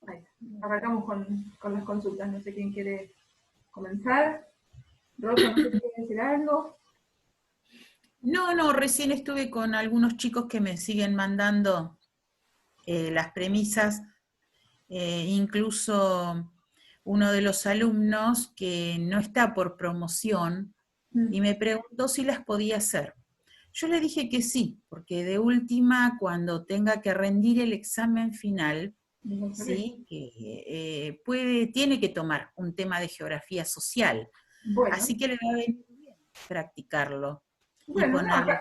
Ahí está. Arrancamos con las consultas, no sé quién quiere comenzar. Rosa, no sé si quiere decir algo. No, recién estuve con algunos chicos que me siguen mandando las premisas, incluso uno de los alumnos que no está por promoción y me preguntó si las podía hacer. Yo le dije que sí, porque de última, cuando tenga que rendir el examen final, ¿sí? Que tiene que tomar un tema de geografía social. Bueno, Así que le va a venir bien practicarlo y bueno, no, ponerlo.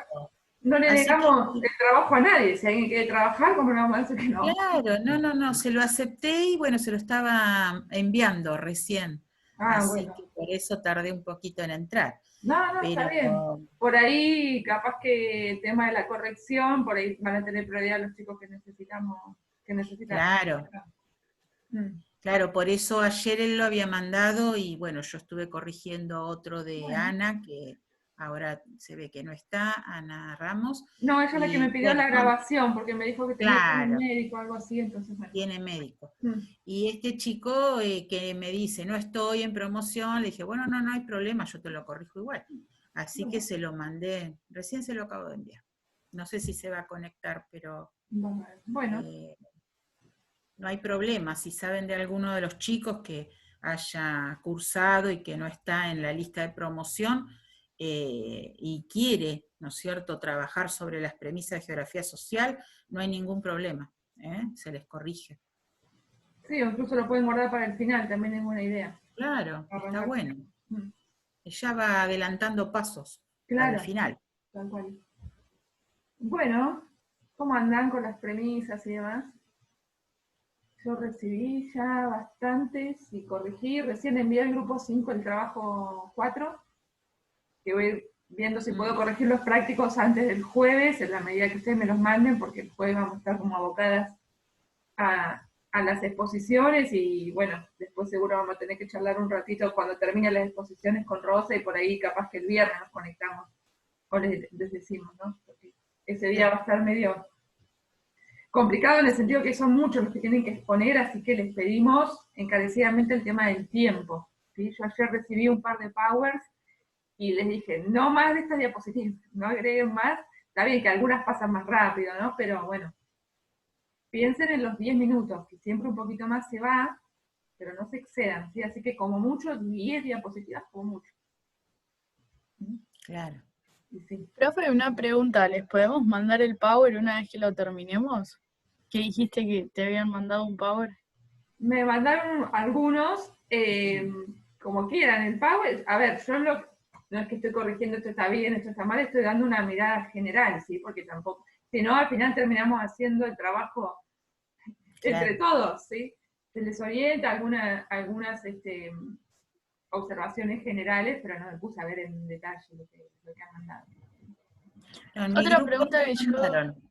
no le Así que, negamos el trabajo a nadie. Si alguien quiere trabajar, ¿cómo le vamos a decir que no? claro, no, se lo acepté y bueno, se lo estaba enviando recién. Ah, Así bueno. que por eso tardé un poquito en entrar. No, está Pero, bien. Por ahí, capaz que el tema de la corrección, por ahí van a tener prioridad los chicos que necesitamos, que necesitan. claro, Mm. claro, por eso ayer él lo había mandado y bueno, yo estuve corrigiendo otro de Bueno. Ana, que ahora se ve que no está, Ana Ramos. No, ella es la que me Y pidió bueno, la grabación porque me dijo que tenía que ir al claro, médico o algo así, entonces bueno. tiene médico. Mm. Y este chico que me dice, no estoy en promoción, le dije, bueno, no hay problema, yo te lo corrijo igual. Así que Bueno, se lo mandé, recién se lo acabo de enviar. No sé si se va a conectar, pero bueno, eh, no hay problema. Si saben de alguno de los chicos que haya cursado y que no está en la lista de promoción y quiere, ¿no es cierto?, trabajar sobre las premisas de geografía social, no hay ningún problema, se les corrige. sí, o incluso lo pueden guardar para el final, también es buena idea. Claro, está Arrancar con bueno. eso. Mm. Ya va adelantando pasos para el Claro, final. tal cual. Bueno, ¿cómo andan con las premisas y demás? Yo recibí ya bastantes y corregí. Recién envié al grupo 5 el trabajo 4, que voy viendo si puedo corregir los prácticos antes del jueves, en la medida que ustedes me los manden, porque el jueves vamos a estar como abocadas a las exposiciones y bueno, después seguro vamos a tener que charlar un ratito cuando terminen las exposiciones con Rosa y por ahí capaz que el viernes nos conectamos o les decimos, ¿no? Porque ese día va a estar medio complicado en el sentido que son muchos los que tienen que exponer, así que les pedimos encarecidamente el tema del tiempo. ¿Sí? Yo ayer recibí un par de powers y les dije, no más de estas diapositivas, no agreguen más. Está bien que algunas pasan más rápido, ¿no? Pero bueno, piensen en los 10 minutos, que siempre un poquito más se va, pero no se excedan, ¿sí? Así que como mucho, 10 diapositivas, como mucho. Claro. Y sí. Profe, una pregunta, ¿les podemos mandar el Power una vez que lo terminemos? ¿Qué dijiste que te habían mandado un Power? Me mandaron algunos, como quieran, el Power. A ver, yo no es que estoy corrigiendo esto está bien, esto está mal, estoy dando una mirada general, ¿sí? Porque tampoco, si no, al final terminamos haciendo el trabajo entre todos, ¿sí? Se les orienta algunas observaciones generales, pero no me puse a ver en detalle lo que han mandado. No, en mi Otra grupo pregunta no que yo... mandaron.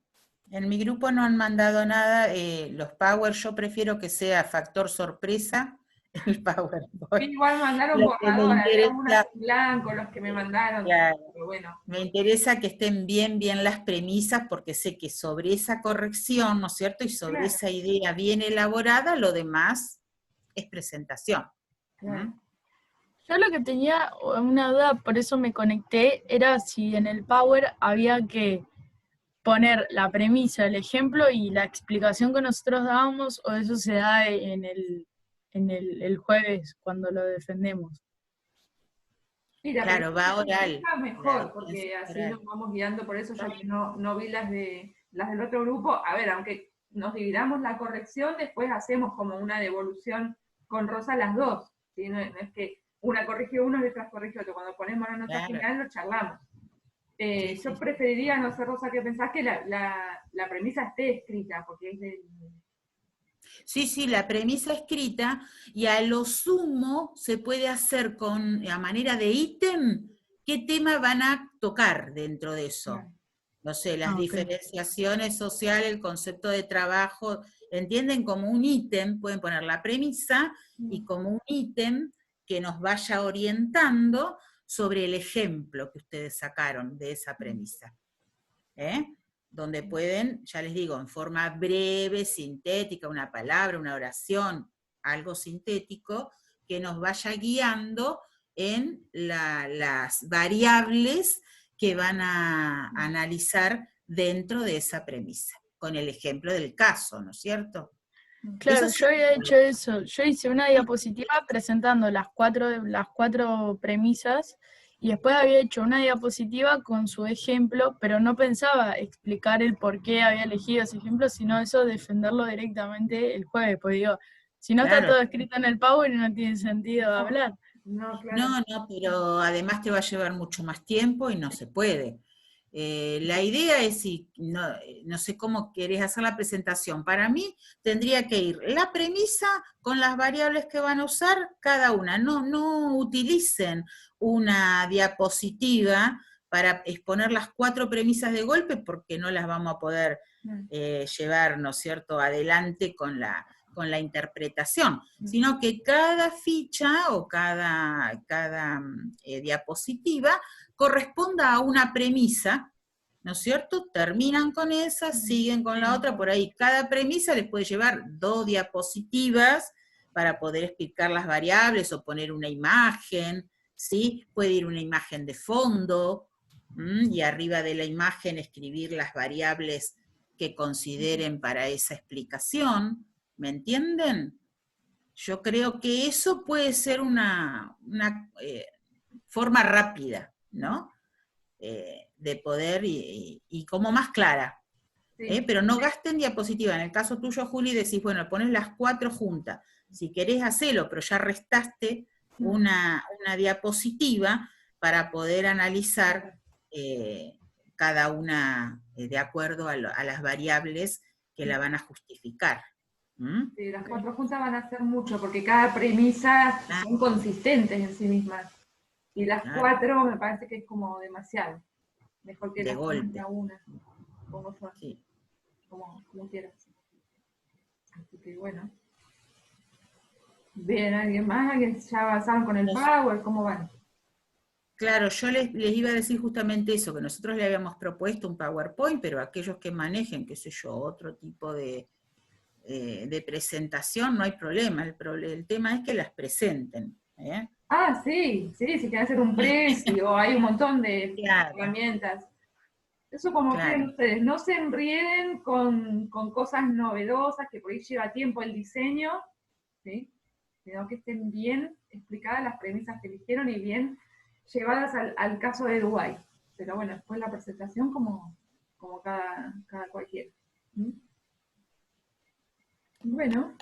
En mi grupo no han mandado nada. Los Power, yo prefiero que sea factor sorpresa el PowerPoint. Igual mandaron Lo que me borrador, había unas interesa, en blanco, los que me mandaron, claro, pero bueno. me interesa que estén bien las premisas, porque sé que sobre esa corrección, ¿no es cierto? Y sobre Claro, esa idea bien elaborada, lo demás es presentación. claro. Yo lo que tenía una duda, por eso me conecté, era si en el Power había que poner la premisa, el ejemplo y la explicación que nosotros dábamos, o eso se da en el jueves cuando lo defendemos. Mira, pero Claro, va oral. está La mejor, defensa porque así oral. nos vamos guiando, por eso yo que no vi las del otro grupo, a ver, aunque nos dividamos la corrección, después hacemos como una devolución con Rosa las dos, ¿sí? No es que una corrigió uno y otra corrigió otro, cuando ponemos la nota Claro. final lo charlamos. Yo Sí. preferiría, no sé Rosa, que pensás que la premisa esté escrita, porque es del... Sí, la premisa escrita, y a lo sumo se puede hacer a manera de ítem, qué tema van a tocar dentro de eso. No sé, las Okay. diferenciaciones sociales, el concepto de trabajo, entienden como un ítem, pueden poner la premisa y como un ítem que nos vaya orientando sobre el ejemplo que ustedes sacaron de esa premisa. donde pueden, ya les digo, en forma breve, sintética, una palabra, una oración, algo sintético, que nos vaya guiando en las variables que van a analizar dentro de esa premisa, con el ejemplo del caso, ¿no es cierto? Claro, Eso yo había hecho eso. Yo hice una diapositiva presentando las cuatro premisas y después había hecho una diapositiva con su ejemplo, pero no pensaba explicar el por qué había elegido ese ejemplo, sino eso defenderlo directamente el jueves. Pues digo, si no está claro. todo escrito en el Power no tiene sentido hablar. No, claro. No, pero además te va a llevar mucho más tiempo y no se puede. La idea es, si no sé cómo querés hacer la presentación, para mí tendría que ir la premisa con las variables que van a usar cada una. No utilicen una diapositiva para exponer las 4 premisas de golpe, porque no las vamos a poder llevar, ¿no es cierto?, adelante con la interpretación, sino que cada ficha o cada diapositiva corresponda a una premisa, ¿no es cierto? Terminan con esa, siguen con la otra, por ahí cada premisa les puede llevar 2 diapositivas para poder explicar las variables o poner una imagen, ¿sí? Puede ir una imagen de fondo, y arriba de la imagen escribir las variables que consideren para esa explicación, ¿me entienden? Yo creo que eso puede ser una forma rápida, ¿no? De poder y como más clara. Sí. Pero no gasten diapositiva. En el caso tuyo, Juli, decís, bueno, pones las 4 juntas. Si querés, hacelo, pero ya restaste una diapositiva para poder analizar cada una de acuerdo a las variables que la van a justificar. Sí, las 4 juntas van a ser mucho, porque cada premisa son consistentes en sí mismas. Y las 4 me parece que es como demasiado. Mejor que de las golpe. pongas una, como son, Sí. como quieras. Así que bueno. Bien, ¿alguien más? ¿Alguien ya avanzaron con el Power? ¿Cómo van? Claro, yo les iba a decir justamente eso, que nosotros le habíamos propuesto un PowerPoint, pero aquellos que manejen, qué sé yo, otro tipo de presentación, no hay problema. El tema es que las presenten. Ah, sí, sí, si quieren hacer un precio, hay un montón de Claro, herramientas. Eso como claro. creen ustedes, no se enrieden con cosas novedosas, que por ahí lleva tiempo el diseño, ¿sí? Sino que estén bien explicadas las premisas que eligieron y bien llevadas al caso de Dubái. Pero bueno, después la presentación como cada cualquiera. ¿Mm? Bueno,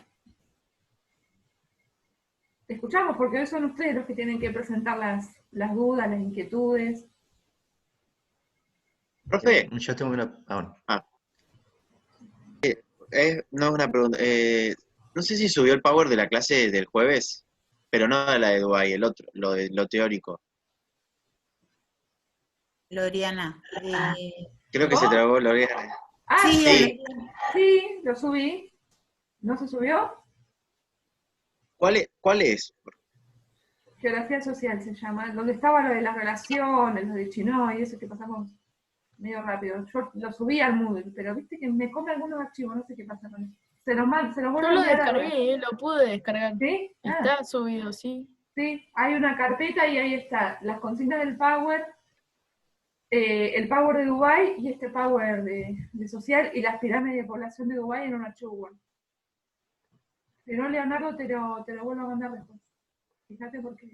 te escuchamos porque hoy son ustedes los que tienen que presentar las dudas, las inquietudes. Profe, yo tengo una. No es una pregunta. No sé si subió el power de la clase del jueves, pero no de la de Dubái, el otro, lo teórico. Loriana. Creo que se ¿Cómo? trabó lo Ah, Sí, Sí. sí, lo subí. ¿No se subió? ¿Cuál es? Geografía social se llama, donde estaba lo de las relaciones, lo de Chinoy, y eso que pasamos medio rápido. Yo lo subí al Moodle, pero viste que me come algunos archivos, no sé qué pasa con eso. Se los vuelvo Yo a lo enviar ahora. descargué, lo pude descargar. ¿Sí? Está subido, sí. Sí, hay una carpeta y ahí está, las consignas del Power, el Power de Dubái y este Power de social y las pirámides de población de Dubái en un archivo Word. Si no, Leonardo, te lo vuelvo a mandar después. Fíjate porque...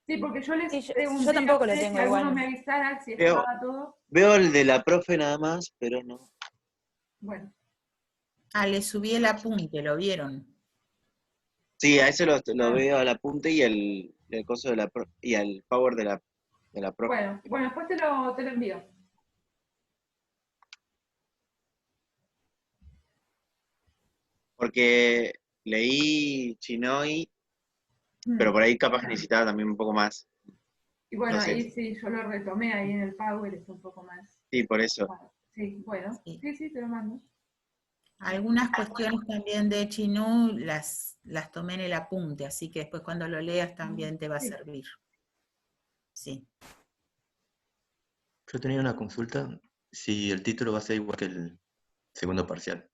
Sí, porque yo les Sí, pregunté yo tampoco a lo ustedes tengo que alguno igual. me avisara si Veo, estaba todo. veo el de la profe nada más, pero no. Bueno, le subí el apunte, ¿lo vieron? Sí, a ese lo veo al apunte y el coso de y al power de la profe. bueno, después te lo envío. Porque leí Chinoy, pero por ahí capaz necesitaba también un poco más. Y bueno, No sé. ahí sí, yo lo retomé ahí en el Power, es un poco más. Sí, por eso. Sí, bueno, sí, te lo mando. Algunas cuestiones también de Chinú las tomé en el apunte, así que después cuando lo leas también te va a servir. Sí. Yo tenía una consulta. si el título va a ser igual que el segundo parcial.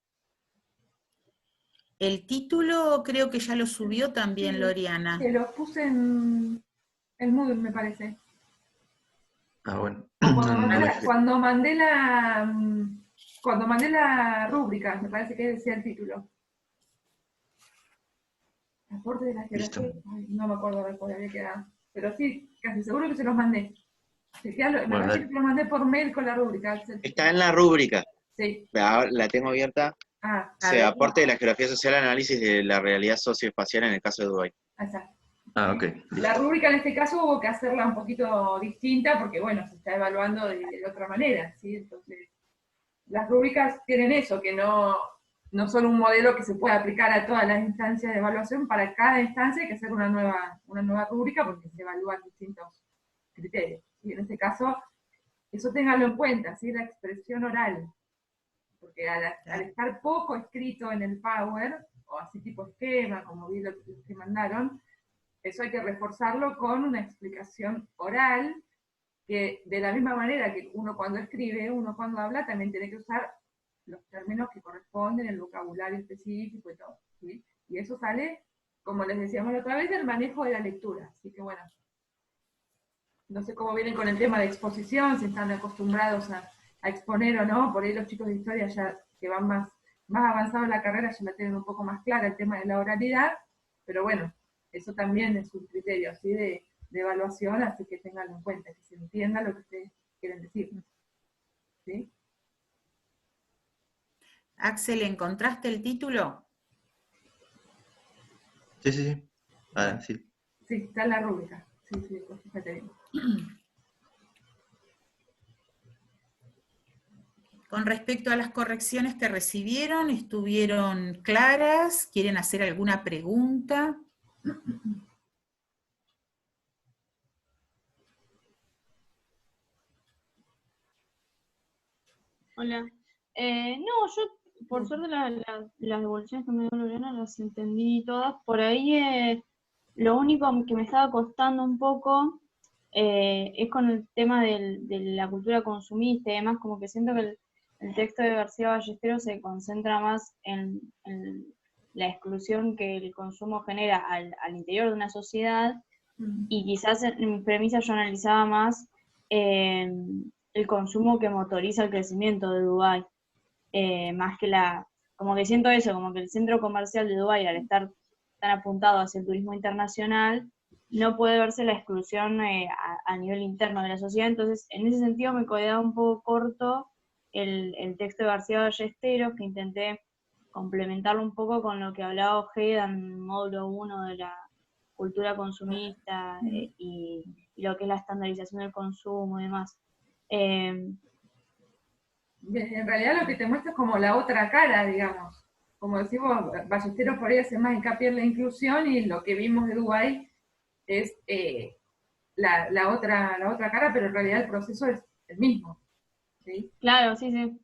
El título creo que ya lo subió también Sí, Loriana. que lo puse en el Moodle, me parece. Ah, bueno. O cuando No, mandé no me la, fijé. cuando mandé la rúbrica, me parece que decía el título. Aporte de la Listo. geografía. Ay, no me acuerdo de cuál había quedado. Pero sí, casi seguro que se los mandé. Me Bueno, parece que dale. se los mandé por mail con la rúbrica. Está en la rúbrica. Sí. La tengo abierta. Ah, A ver. Aporte de la geografía social, análisis de la realidad socioespacial en el caso de Dubái. ahí está. Ah, ok. La Listo. rúbrica en este caso hubo que hacerla un poquito distinta porque, bueno, se está evaluando de otra manera, ¿sí? Entonces, las rúbricas tienen eso, que no son un modelo que se pueda aplicar a todas las instancias de evaluación. Para cada instancia hay que hacer una nueva rúbrica porque se evalúan distintos criterios. Y en este caso, eso ténganlo en cuenta, ¿sí? La expresión oral. Porque al estar poco escrito en el Power, o así tipo esquema, como vi lo que mandaron, eso hay que reforzarlo con una explicación oral, que de la misma manera que uno cuando escribe, uno cuando habla, también tiene que usar los términos que corresponden, el vocabulario específico y todo, ¿sí? Y eso sale, como les decíamos la otra vez, del manejo de la lectura. Así que bueno, no sé cómo vienen con el tema de exposición, si están acostumbrados a exponer o no. Por ahí los chicos de historia ya que van más avanzados en la carrera ya la tienen un poco más clara el tema de la oralidad, pero bueno, eso también es un criterio así de evaluación, así que tenganlo en cuenta, que se entienda lo que ustedes quieren decir. ¿Sí? Axel, ¿encontraste el título? Sí, sí, sí. Ah, sí. Sí, está en la rúbrica. Sí, sí, pues fíjate bien. Con respecto a las correcciones que recibieron, ¿estuvieron claras? ¿Quieren hacer alguna pregunta? Hola. No, yo por suerte las devoluciones que me dio Lorena las entendí todas. Por ahí lo único que me estaba costando un poco es con el tema de la cultura consumista y demás, como que siento que el texto de García Ballesteros se concentra más en la exclusión que el consumo genera al interior de una sociedad, y quizás en mi premisa yo analizaba más el consumo que motoriza el crecimiento de Dubái, más que como que siento eso, como que el centro comercial de Dubái, al estar tan apuntado hacia el turismo internacional, no puede verse la exclusión a nivel interno de la sociedad. Entonces, en ese sentido me quedaba un poco corto el texto de García Ballesteros, que intenté complementarlo un poco con lo que hablaba Ojeda en módulo 1 de la cultura consumista, y lo que es la estandarización del consumo y demás. En realidad lo que te muestra es como la otra cara, digamos. Como decimos, Ballesteros por ahí hace más hincapié en la inclusión, y lo que vimos de Dubái es la otra cara, pero en realidad el proceso es el mismo. ¿Sí? Claro, sí, sí.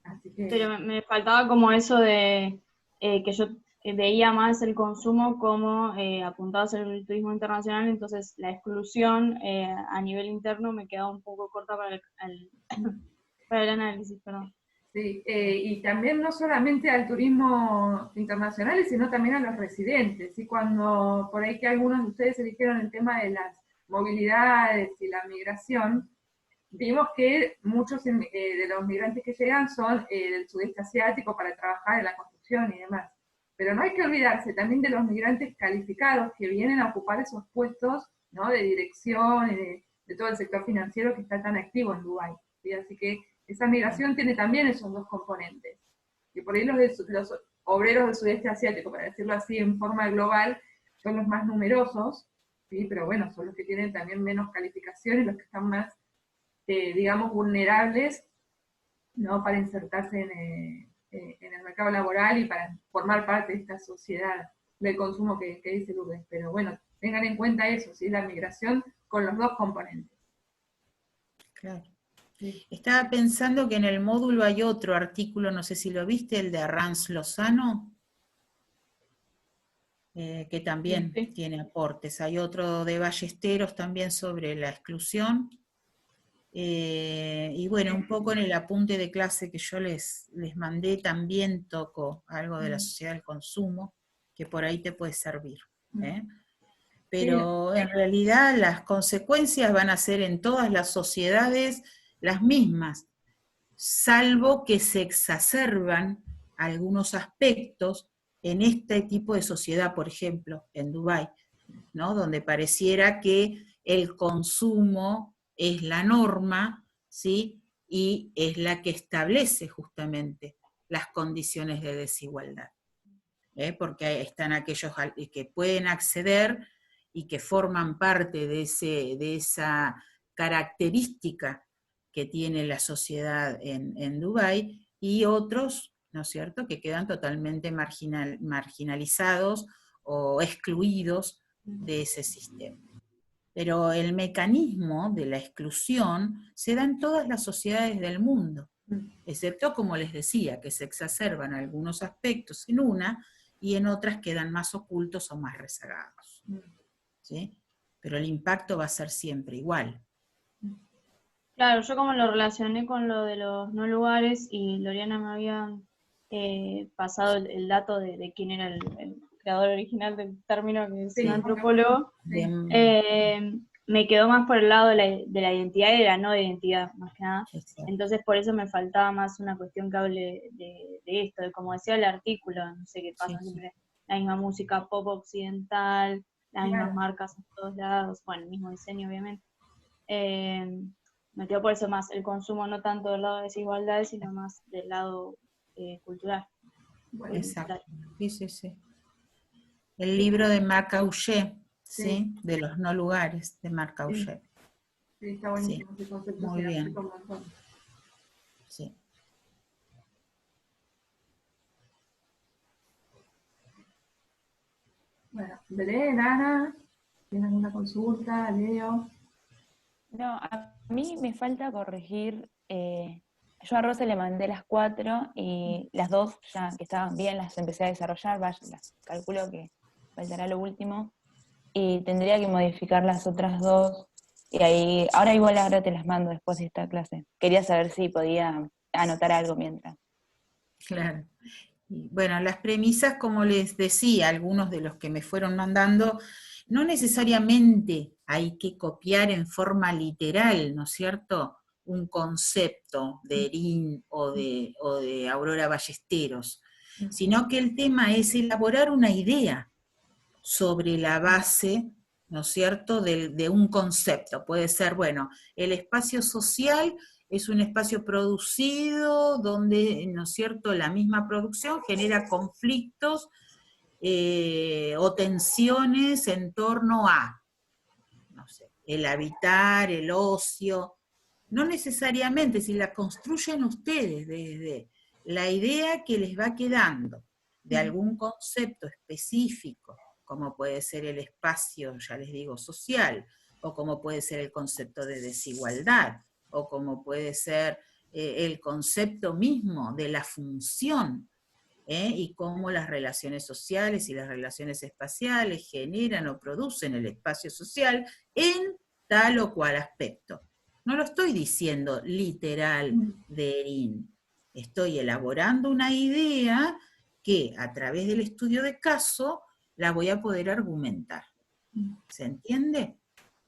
Así que, Pero me faltaba como eso de que yo veía más el consumo como apuntado hacia el turismo internacional, entonces la exclusión a nivel interno me quedaba un poco corta para el análisis, perdón. sí, y también no solamente al turismo internacional, sino también a los residentes. Y cuando por ahí que algunos de ustedes eligieron el tema de las movilidades y la migración, vimos que muchos de los migrantes que llegan son del sudeste asiático para trabajar en la construcción y demás. Pero no hay que olvidarse también de los migrantes calificados que vienen a ocupar esos puestos, ¿no?, de dirección y de todo el sector financiero que está tan activo en Dubái, ¿sí? Así que esa migración tiene también esos dos componentes. Y por ahí los obreros del sudeste asiático, para decirlo así en forma global, son los más numerosos, ¿sí? Pero bueno, son los que tienen también menos calificación y los que están más, digamos, vulnerables, ¿no?, para insertarse en el mercado laboral y para formar parte de esta sociedad del consumo que dice Lourdes. Pero bueno, tengan en cuenta eso, ¿sí?, la migración con los dos componentes. Claro. Sí. Estaba pensando que en el módulo hay otro artículo, no sé si lo viste, el de Arranz Lozano, que también Sí. tiene aportes. Hay otro de Ballesteros también sobre la exclusión. Y bueno, un poco en el apunte de clase que yo les mandé también toco algo de la sociedad del consumo, que por ahí te puede servir. Pero en realidad las consecuencias van a ser en todas las sociedades las mismas, salvo que se exacerban algunos aspectos en este tipo de sociedad, por ejemplo, en Dubái, ¿no? Donde pareciera que el consumo es la norma, ¿sí? Y es la que establece justamente las condiciones de desigualdad. Porque están aquellos que pueden acceder y que forman parte de esa característica que tiene la sociedad en Dubái, y otros, ¿no es cierto?, que quedan totalmente marginalizados o excluidos de ese sistema. Pero el mecanismo de la exclusión se da en todas las sociedades del mundo, excepto, como les decía, que se exacerban algunos aspectos en una y en otras quedan más ocultos o más rezagados. ¿Sí? Pero el impacto va a ser siempre igual. Claro, yo como lo relacioné con lo de los no lugares, y Loriana me había pasado el dato de quién era el creador original del término, que es un antropólogo, me quedó más por el lado de la identidad y de la no identidad, más que nada. Entonces por eso me faltaba más una cuestión que hable de esto, de como decía el artículo, no sé qué pasa, siempre la misma música pop occidental, las mismas marcas en todos lados, bueno, el mismo diseño obviamente. Me quedó por eso más el consumo, no tanto del lado de desigualdades, sino más del lado cultural. Exacto, sí. El libro de Marc Augé, ¿sí? De los no lugares, de Marc Augé. Sí, está buenísimo ese concepto. Muy bien. Sí. Bueno, Belén, Ana, ¿tienes alguna consulta? Leo. No, a mí me falta corregir. Yo a Rosa le mandé las 4 y las 2 ya que estaban bien las empecé a desarrollar, calculo que faltará lo último, y tendría que modificar las otras 2, y ahora igual ahora te las mando después de esta clase. Quería saber si podía anotar algo mientras. Claro. Y bueno, las premisas, como les decía, algunos de los que me fueron mandando, no necesariamente hay que copiar en forma literal, ¿no es cierto?, un concepto de Erín o de Aurora Ballesteros, sino que el tema es elaborar una idea sobre la base, ¿no es cierto?, de un concepto. Puede ser, bueno, el espacio social es un espacio producido donde, ¿no es cierto?, la misma producción genera conflictos o tensiones en torno a, no sé, el habitar, el ocio. No necesariamente, si la construyen ustedes desde la idea que les va quedando de algún concepto específico, como puede ser el espacio, ya les digo, social, o como puede ser el concepto de desigualdad, o como puede ser el concepto mismo de la función, y cómo las relaciones sociales y las relaciones espaciales generan o producen el espacio social en tal o cual aspecto. No lo estoy diciendo literal de Erín, estoy elaborando una idea que a través del estudio de caso la voy a poder argumentar. ¿Se entiende?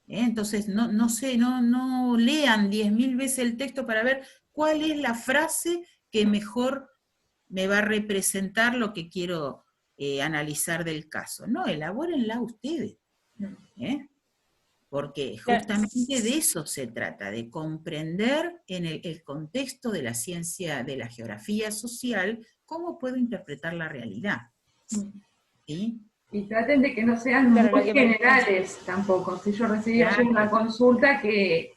Entonces, no lean 10.000 veces el texto para ver cuál es la frase que mejor me va a representar lo que quiero analizar del caso. No, elabórenla ustedes. Porque justamente de eso se trata, de comprender en el contexto de la ciencia, de la geografía social, cómo puedo interpretar la realidad. ¿Sí? Y traten de que no sean muy generales tampoco. Si yo recibí ayer una consulta que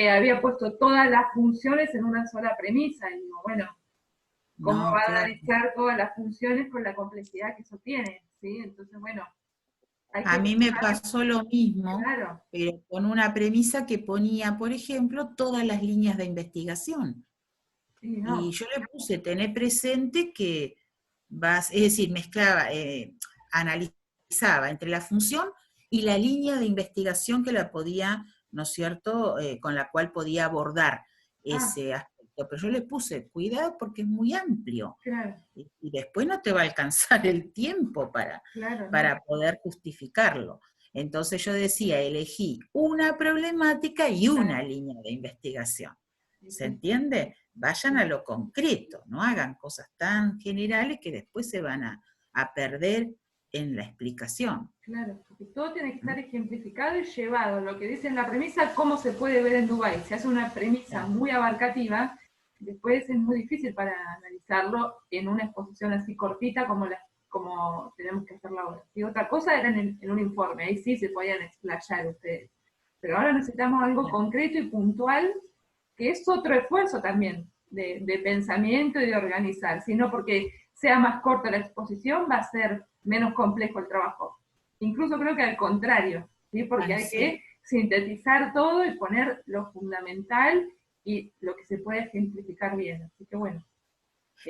había puesto todas las funciones en una sola premisa, y digo, bueno, ¿cómo va a analizar todas las funciones con la complejidad que eso tiene? ¿Sí? Entonces, bueno. A mí me pasó lo mismo, pero con una premisa que ponía, por ejemplo, todas las líneas de investigación. Sí, no. Y yo le puse, tener presente que es decir, mezclaba, analizaba entre la función y la línea de investigación que la podía ¿no es cierto?, con la cual podía abordar ese aspecto. Pero yo le puse, cuidado porque es muy amplio. Claro, Y después no te va a alcanzar el tiempo claro, para poder justificarlo. Entonces yo decía, elegí una problemática y una línea de investigación. ¿Se entiende? Vayan a lo concreto, no hagan cosas tan generales que después se van a perder en la explicación. Claro, porque todo tiene que estar ejemplificado y llevado. Lo que dice en la premisa, cómo se puede ver en Dubái. Si hace una premisa muy abarcativa, después es muy difícil para analizarlo en una exposición así cortita como tenemos que hacerla ahora. Y otra cosa era en un informe, ahí sí se podían explayar ustedes. Pero ahora necesitamos algo concreto y puntual, que es otro esfuerzo también de pensamiento y de organizar. Si no porque sea más corta la exposición, va a ser menos complejo el trabajo. Incluso creo que al contrario, ¿sí? Porque hay que sintetizar todo y poner lo fundamental y lo que se puede ejemplificar bien. Así que bueno.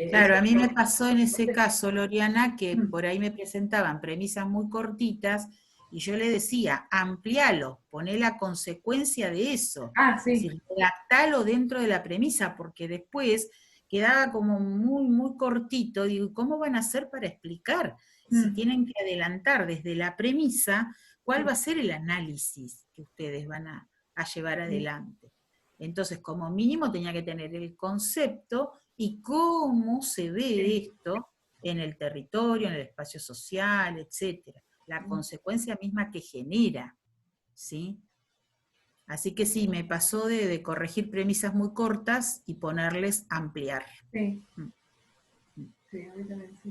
Claro, a mí me pasó en ese caso, Loriana, que por ahí me presentaban premisas muy cortitas y yo le decía, amplialo, poné la consecuencia de eso. Sí. Redactalo dentro de la premisa, porque después quedaba como muy, muy cortito. Digo, ¿cómo van a hacer para explicar? Si tienen que adelantar desde la premisa, ¿cuál va a ser el análisis que ustedes van a llevar adelante? Entonces, como mínimo tenía que tener el concepto y cómo se ve esto en el territorio, en el espacio social, etcétera. La consecuencia misma que genera, ¿sí? Así que sí, me pasó de corregir premisas muy cortas y ponerles ampliar. Sí. Sí, a mí también sí.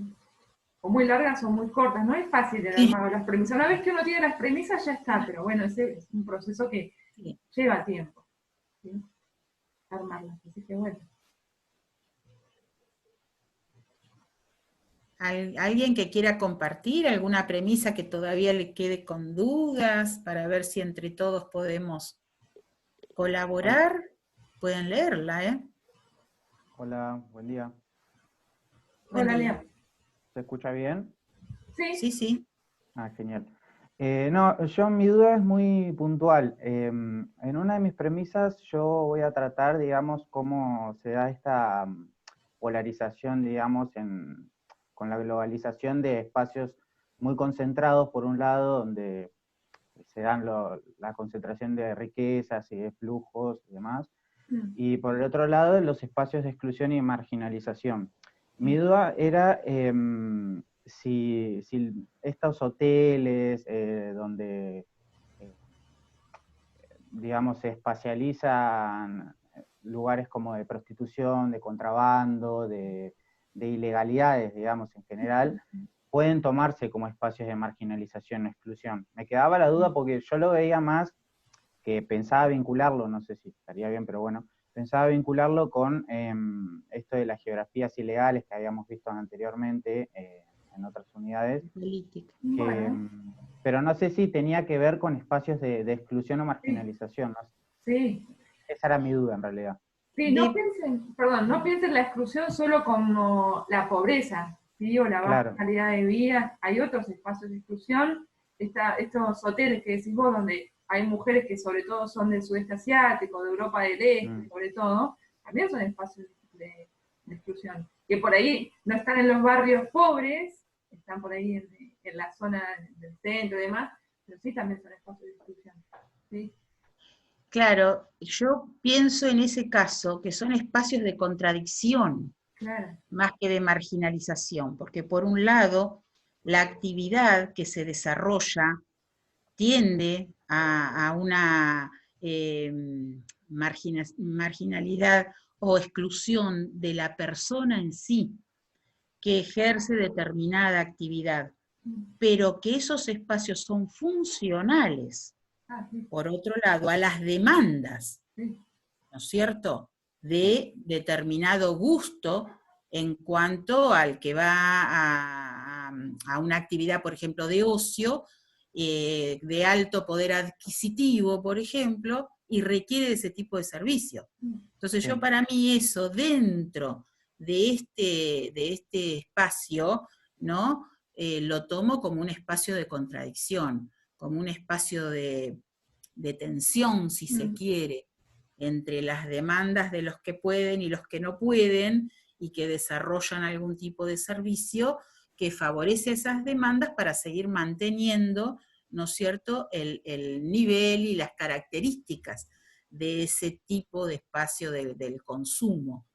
O muy largas o muy cortas, no es fácil el armado de las premisas. Una vez que uno tiene las premisas ya está, pero bueno, ese es un proceso que lleva tiempo, ¿sí? Armarlas, así que bueno. ¿Alguien que quiera compartir alguna premisa que todavía le quede con dudas para ver si entre todos podemos colaborar? Pueden leerla, ¿eh? Hola, buen día. Hola, Lea. ¿Se escucha bien? Sí. Sí, sí. Genial. No, mi duda es muy puntual. En una de mis premisas yo voy a tratar, digamos, cómo se da esta polarización, digamos, con la globalización de espacios muy concentrados, por un lado, donde se dan la concentración de riquezas y de flujos y demás, y por el otro lado, los espacios de exclusión y marginalización. Mi duda era si estos hoteles donde, digamos, se espacializan lugares como de prostitución, de contrabando, de ilegalidades, digamos, en general, pueden tomarse como espacios de marginalización o exclusión. Me quedaba la duda porque yo lo veía más, que pensaba vincularlo, no sé si estaría bien, pero bueno, pensaba vincularlo con esto de las geografías ilegales que habíamos visto anteriormente en otras unidades. Política. Pero no sé si tenía que ver con espacios de exclusión o marginalización. ¿No? Sí. Esa era mi duda, en realidad. Sí, no piensen la exclusión solo como la pobreza, ¿sí? O la baja calidad de vida. Hay otros espacios de exclusión. Estos hoteles que decís vos, donde hay mujeres que sobre todo son del sudeste asiático, de Europa del Este, sobre todo, también son espacios de exclusión. Que por ahí no están en los barrios pobres, están por ahí en la zona del centro y demás, pero sí también son espacios de exclusión. ¿Sí? Claro, yo pienso en ese caso que son espacios de contradicción, más que de marginalización, porque por un lado, la actividad que se desarrolla tiende a una marginalidad o exclusión de la persona en sí, que ejerce determinada actividad, pero que esos espacios son funcionales, por otro lado, a las demandas, ¿no es cierto?, de determinado gusto en cuanto al que va a una actividad, por ejemplo, de ocio, de alto poder adquisitivo, por ejemplo, y requiere de ese tipo de servicio. Entonces yo para mí eso dentro de este espacio, ¿no?, lo tomo como un espacio de contradicción, como un espacio de de tensión, si se Mm. quiere, entre las demandas de los que pueden y los que no pueden, y que desarrollan algún tipo de servicio que favorece esas demandas para seguir manteniendo, ¿no es cierto?, el nivel y las características de ese tipo de espacio del consumo,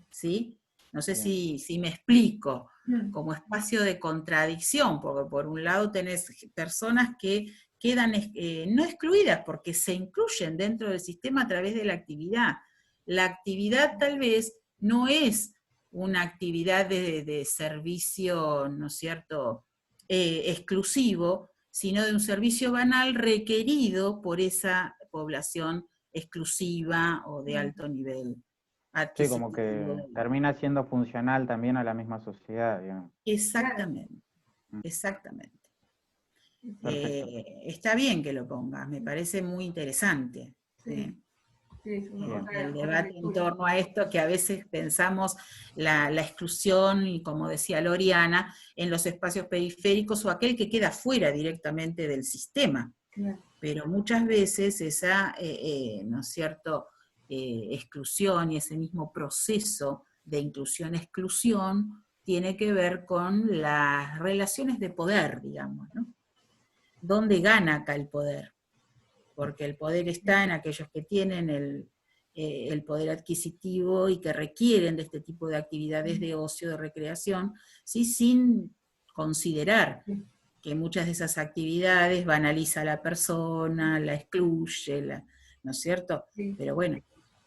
¿sí? No sé si me explico, como espacio de contradicción, porque por un lado tenés personas que quedan no excluidas, porque se incluyen dentro del sistema a través de la actividad. La actividad tal vez no es una actividad de servicio, ¿no es cierto?, exclusivo, sino de un servicio banal requerido por esa población exclusiva o de alto nivel Sí, como adquisitivo. que termina siendo funcional también a la misma sociedad, digamos. Exactamente, exactamente. Perfecto. Está bien que lo pongas, me parece muy interesante. Sí, es una El otra debate en lectura. torno a esto, que a veces pensamos la exclusión, y como decía Loriana, en los espacios periféricos o aquel que queda fuera directamente del sistema. Claro. Pero muchas veces esa, ¿no es cierto?, exclusión y ese mismo proceso de inclusión-exclusión tiene que ver con las relaciones de poder, digamos, ¿no? ¿Dónde gana acá el poder? Porque el poder está en aquellos que tienen el poder adquisitivo y que requieren de este tipo de actividades de ocio, de recreación, ¿sí?, sin considerar que muchas de esas actividades banaliza a la persona, la excluye, ¿no es cierto? Sí. Pero bueno,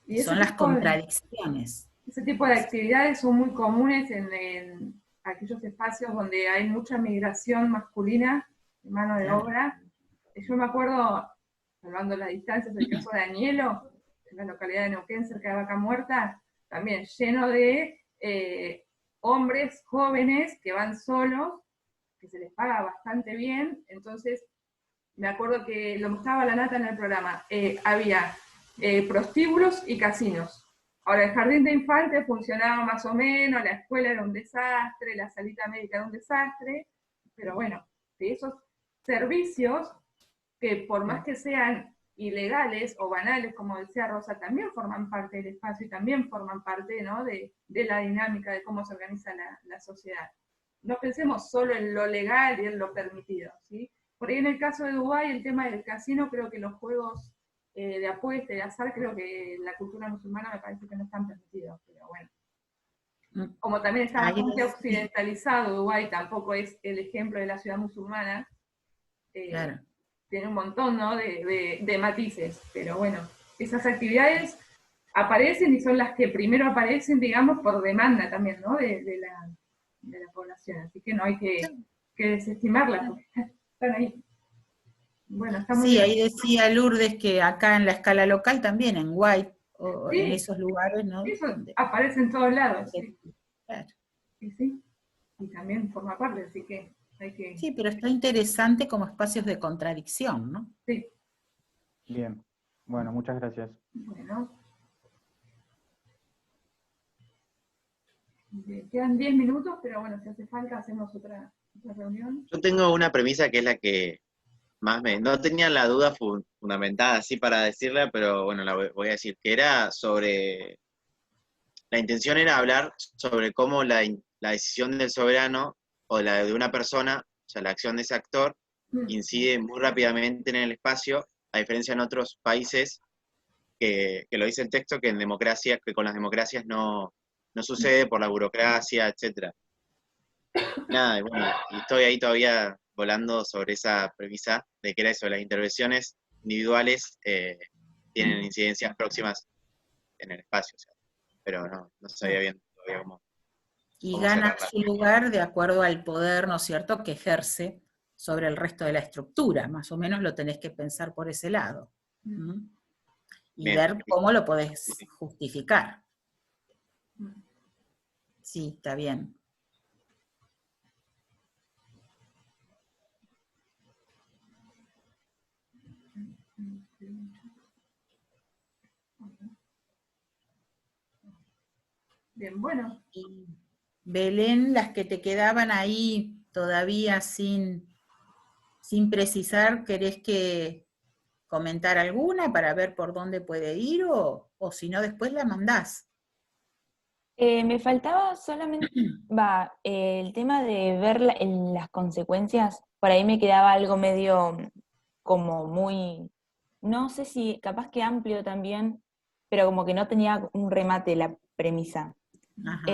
Y son las contradicciones. ese tipo de actividades son muy comunes en aquellos espacios donde hay mucha migración masculina de mano de Claro. obra. Yo me acuerdo, salvando las distancias, el caso de Añelo, en la localidad de Neuquén, cerca de Vaca Muerta, también lleno de hombres jóvenes que van solos, que se les paga bastante bien. Entonces, me acuerdo que lo mostraba la Nata en el programa, había prostíbulos y casinos. Ahora, el jardín de infantes funcionaba más o menos, la escuela era un desastre, la salita médica era un desastre, pero bueno, de esos servicios que por más que sean ilegales o banales, como decía Rosa, también forman parte del espacio y también forman parte, ¿no?, de la dinámica de cómo se organiza la sociedad. No pensemos solo en lo legal y en lo permitido, ¿sí? Por ahí en el caso de Dubái, el tema del casino, creo que los juegos de apuesta y de azar, creo que en la cultura musulmana me parece que no están permitidos, pero bueno. Como también está bastante occidentalizado, Dubái tampoco es el ejemplo de la ciudad musulmana. Claro. Tiene un montón, ¿no?, de matices, pero bueno, esas actividades aparecen y son las que primero aparecen, digamos, por demanda también, ¿no?, de la población, así que no hay que desestimarlas, porque están ahí. Bueno, está muy Sí, bien. ahí decía Lourdes que acá en la escala local también, en White, o Sí, en esos lugares, ¿no? eso Donde, aparece en todos lados, sí. claro. Sí, y también forma parte, así que hay que... Sí, pero está interesante como espacios de contradicción, ¿no? Sí. Bien. Bueno, muchas gracias. Bueno. Quedan 10 minutos, pero bueno, si hace falta hacemos otra reunión. Yo tengo una premisa que es la que más no tenía la duda fundamentada así para decirla, pero bueno, la voy a decir, que era sobre, la intención era hablar sobre cómo la decisión del soberano o la de una persona, o sea, la acción de ese actor, incide muy rápidamente en el espacio, a diferencia en otros países, que lo dice el texto, que en democracia, que con las democracias no sucede por la burocracia, etcétera. Nada, y bueno, y estoy ahí todavía volando sobre esa premisa de que era eso, las intervenciones individuales tienen incidencias próximas en el espacio, o sea, pero no sabía bien todavía Y cómo gana cerrarla. su lugar de acuerdo al poder, ¿no es cierto?, que ejerce sobre el resto de la estructura. Más o menos lo tenés que pensar por ese lado. Y Bien. ver cómo lo podés justificar. Sí, está bien. Bien, bueno. Y Belén, las que te quedaban ahí todavía sin precisar, ¿querés que comentar alguna para ver por dónde puede ir o si no después la mandás. Me faltaba solamente, el tema de ver en las consecuencias, por ahí me quedaba algo medio como muy, no sé si capaz que amplio también, pero como que no tenía un remate la premisa. Ajá.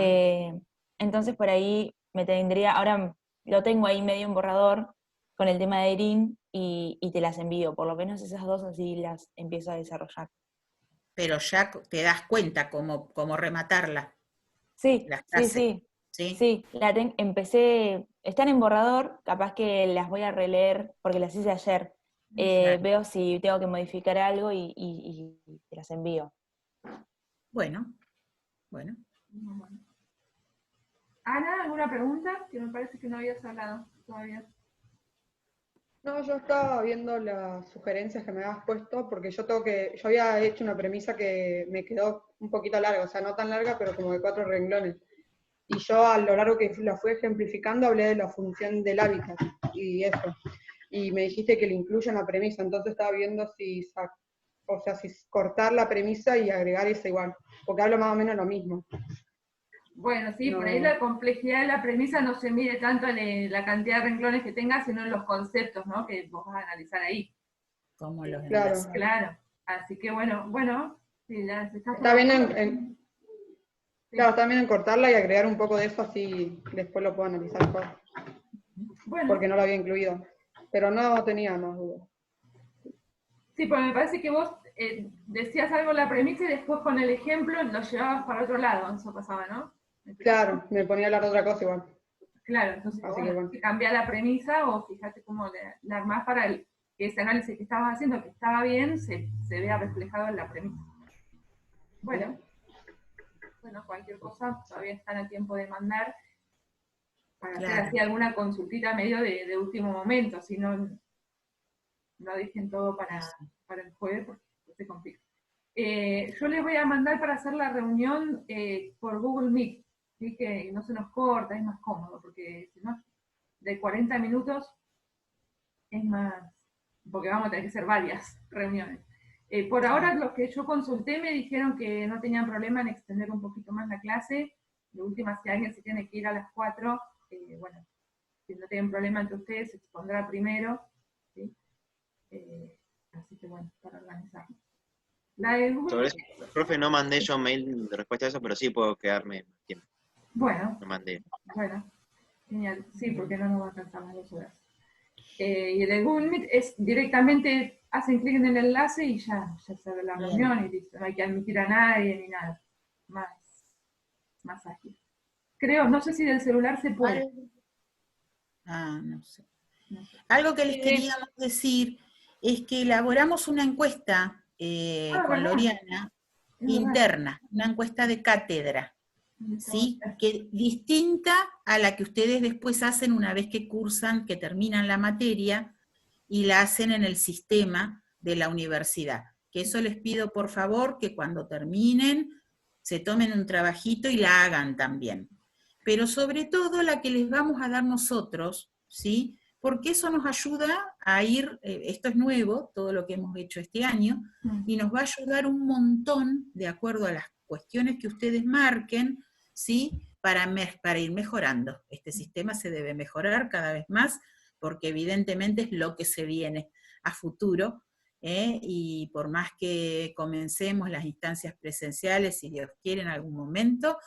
Entonces por ahí me tendría, ahora lo tengo ahí medio en borrador con el tema de Erin y te las envío, por lo menos esas dos así las empiezo a desarrollar. Pero ya te das cuenta cómo rematarla. Sí, La sí, frase, sí. ¿sí? Sí, empecé, están en borrador, capaz que las voy a releer porque las hice ayer. Claro. Veo si tengo que modificar algo y te las envío. Bueno. Ana, ¿alguna pregunta? Que me parece que no habías hablado todavía. No, yo estaba viendo las sugerencias que me habías puesto, porque yo había hecho una premisa que me quedó un poquito larga, o sea, no tan larga, pero como de 4 renglones. Y yo a lo largo que la fui ejemplificando hablé de la función del hábitat y eso. Y me dijiste que le incluya en la premisa, entonces estaba viendo si cortar la premisa y agregar esa igual, porque hablo más o menos lo mismo. Bueno, sí, No. por ahí la complejidad de la premisa no se mide tanto en la cantidad de renglones que tengas, sino en los conceptos, ¿no? Que vos vas a analizar ahí. Como los Claro. enlaces. Claro. Así que bueno, sí, ya se está Está bien trabajando. Claro, está bien en cortarla y agregar un poco de eso, así después lo puedo analizar mejor. Bueno. Porque no lo había incluido. Pero no tenía más dudas. Sí, porque me parece que vos decías algo en la premisa y después con el ejemplo lo llevabas para otro lado, eso pasaba, ¿no? Claro, me ponía a hablar de otra cosa igual. Claro, entonces Así bueno, que bueno. si cambia la premisa o fíjate cómo la armás para que ese análisis que estabas haciendo, que estaba bien, se vea reflejado en la premisa. Bueno, cualquier cosa todavía están a tiempo de mandar para hacer así alguna consultita medio de último momento, si no dejen todo para el jueves porque se complica. Yo les voy a mandar para hacer la reunión por Google Meet, ¿sí? Que no se nos corta, es más cómodo, porque si no, de 40 minutos es más, porque vamos a tener que hacer varias reuniones. Por ahora, los que yo consulté me dijeron que no tenían problema en extender un poquito más la clase. De última, si alguien se tiene que ir a las 4, bueno, si no tienen problema entre ustedes, se expondrá primero, ¿sí? Así que bueno, para organizarlo. Sobre eso, profe, no mandé yo mail de respuesta a eso, pero sí puedo quedarme más tiempo. Bueno. Lo mandé. Bueno, genial. Sí, porque no nos va a alcanzar las 2 horas. Y el de Google Meet es directamente, hacen clic en el enlace y ya se abre la reunión y listo. No hay que admitir a nadie ni nada. Más ágil. Creo, no sé si del celular se puede. No sé. Algo que les queríamos decir es que elaboramos una encuesta con Loriana interna, una encuesta de cátedra, ¿sí? Que distinta a la que ustedes después hacen una vez que cursan, que terminan la materia y la hacen en el sistema de la universidad. Que eso les pido por favor que cuando terminen se tomen un trabajito y la hagan también. Pero sobre todo la que les vamos a dar nosotros, ¿sí? Porque eso nos ayuda a ir, esto es nuevo, todo lo que hemos hecho este año, y nos va a ayudar un montón, de acuerdo a las cuestiones que ustedes marquen, ¿sí? Para ir mejorando. Este sistema se debe mejorar cada vez más, porque evidentemente es lo que se viene a futuro, y por más que comencemos las instancias presenciales, si Dios quiere en algún momento,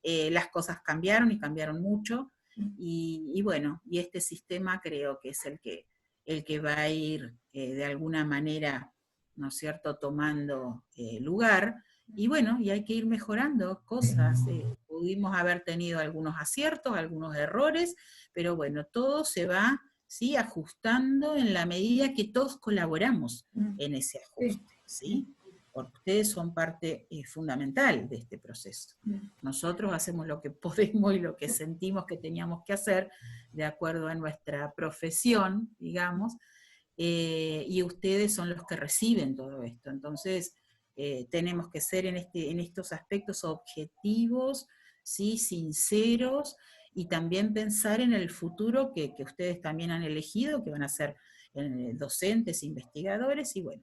las cosas cambiaron y cambiaron mucho, y bueno, y este sistema creo que es el que va a ir de alguna manera, ¿no es cierto?, tomando lugar, y bueno, y hay que ir mejorando cosas. Pudimos haber tenido algunos aciertos, algunos errores, pero bueno, todo se va, ¿sí?, ajustando en la medida que todos colaboramos en ese ajuste, ¿sí? Porque ustedes son parte fundamental de este proceso. Nosotros hacemos lo que podemos y lo que sentimos que teníamos que hacer de acuerdo a nuestra profesión, digamos, y ustedes son los que reciben todo esto. Entonces, tenemos que ser en estos aspectos objetivos, ¿sí?, sinceros, y también pensar en el futuro que ustedes también han elegido, que van a ser docentes, investigadores, y bueno,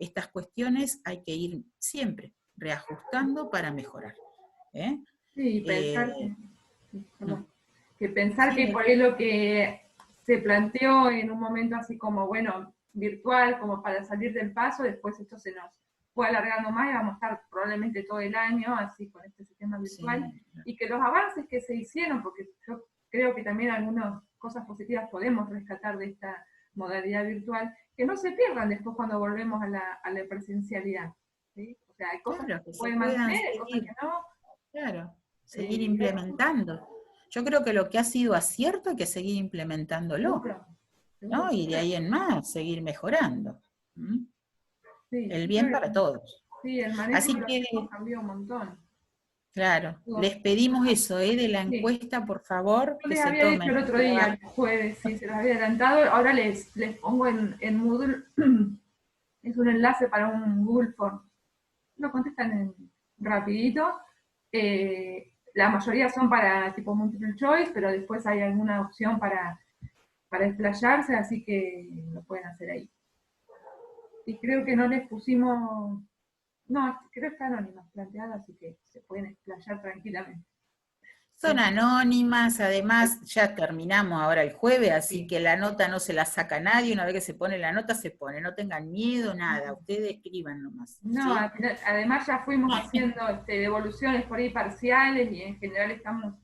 estas cuestiones hay que ir siempre reajustando para mejorar. Sí, pensar que pensar Sí. que por ahí lo que se planteó en un momento así como, bueno, virtual, como para salir del paso, después esto se nos fue alargando más y vamos a estar probablemente todo el año así con este sistema virtual, Sí. y que los avances que se hicieron, porque yo creo que también algunas cosas positivas podemos rescatar de esta modalidad virtual, que no se pierdan después cuando volvemos a la presencialidad, ¿sí? O sea, hay cosas Claro, que que se se pueden puedan mantener, hay cosas seguir, que no. claro, seguir Y implementando. Yo creo que lo que ha sido acierto hay que seguir implementándolo, seguro, ¿no? Y de ahí en más, seguir mejorando. ¿Mm? sí, El yo bien creo para que todos. sí, el manejo Así de los que, tiempos cambió un montón. claro, les pedimos eso, de la Sí. encuesta, por favor, Yo que les se había dicho tomen el otro día, el jueves, sí, se los había adelantado, ahora les pongo en Moodle, es un enlace para un Google Form. Lo contestan rapidito. La mayoría son para tipo multiple choice, pero después hay alguna opción para explayarse, así que lo pueden hacer ahí. Y creo que no les pusimos, no, creo que está anónima planteada, así que se pueden explayar tranquilamente. Son anónimas, además ya terminamos ahora el jueves, así Sí. que la nota no se la saca nadie, una vez que se pone la nota se pone, no tengan miedo, nada, ustedes escriban nomás. No, ¿sí? además ya fuimos haciendo devoluciones por ahí parciales y en general estamos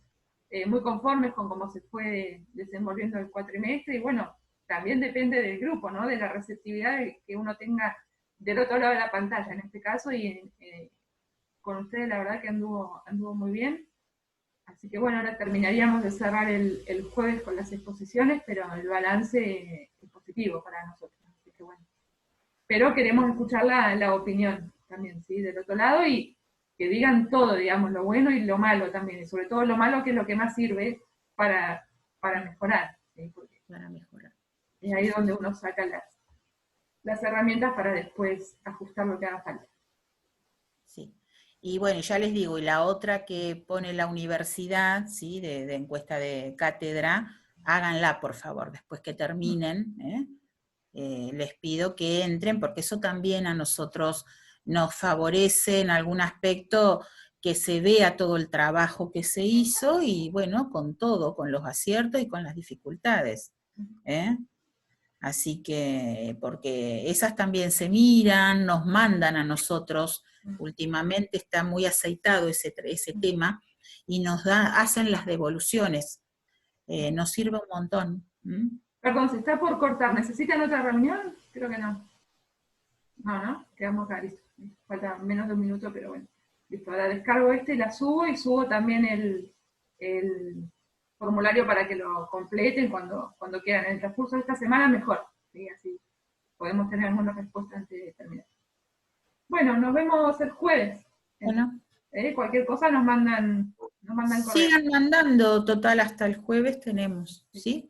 muy conformes con cómo se fue desenvolviendo el cuatrimestre y bueno, también depende del grupo, ¿no? De la receptividad que uno tenga del otro lado de la pantalla en este caso y con ustedes la verdad que anduvo muy bien. Así que bueno, ahora terminaríamos de cerrar el jueves con las exposiciones, pero el balance es positivo para nosotros. Así que bueno. Pero queremos escuchar la opinión también, ¿sí? Del otro lado y que digan todo, digamos, lo bueno y lo malo también, y sobre todo lo malo que es lo que más sirve para mejorar, ¿sí? Porque Para mejorar. es ahí donde uno saca las herramientas para después ajustar lo que haga falta. Sí. Y bueno, ya les digo, y la otra que pone la universidad, ¿sí? de encuesta de cátedra, háganla por favor, después que terminen, les pido que entren, porque eso también a nosotros nos favorece en algún aspecto que se vea todo el trabajo que se hizo, y bueno, con todo, con los aciertos y con las dificultades. Así que, porque esas también se miran, nos mandan a nosotros, últimamente está muy aceitado ese tema, y nos hacen las devoluciones, nos sirve un montón. Perdón, se está por cortar. ¿Necesitan otra reunión? Creo que no. No, quedamos acá, listo. Falta menos de un minuto, pero bueno. Listo, ahora descargo y la subo y subo también el formulario para que lo completen cuando quieran. En el transcurso de esta semana mejor, ¿sí? Así podemos tener alguna respuesta antes de terminar. Bueno, nos vemos el jueves. Bueno. Cualquier cosa nos mandan correo. Sigan mandando, total hasta el jueves tenemos, ¿sí?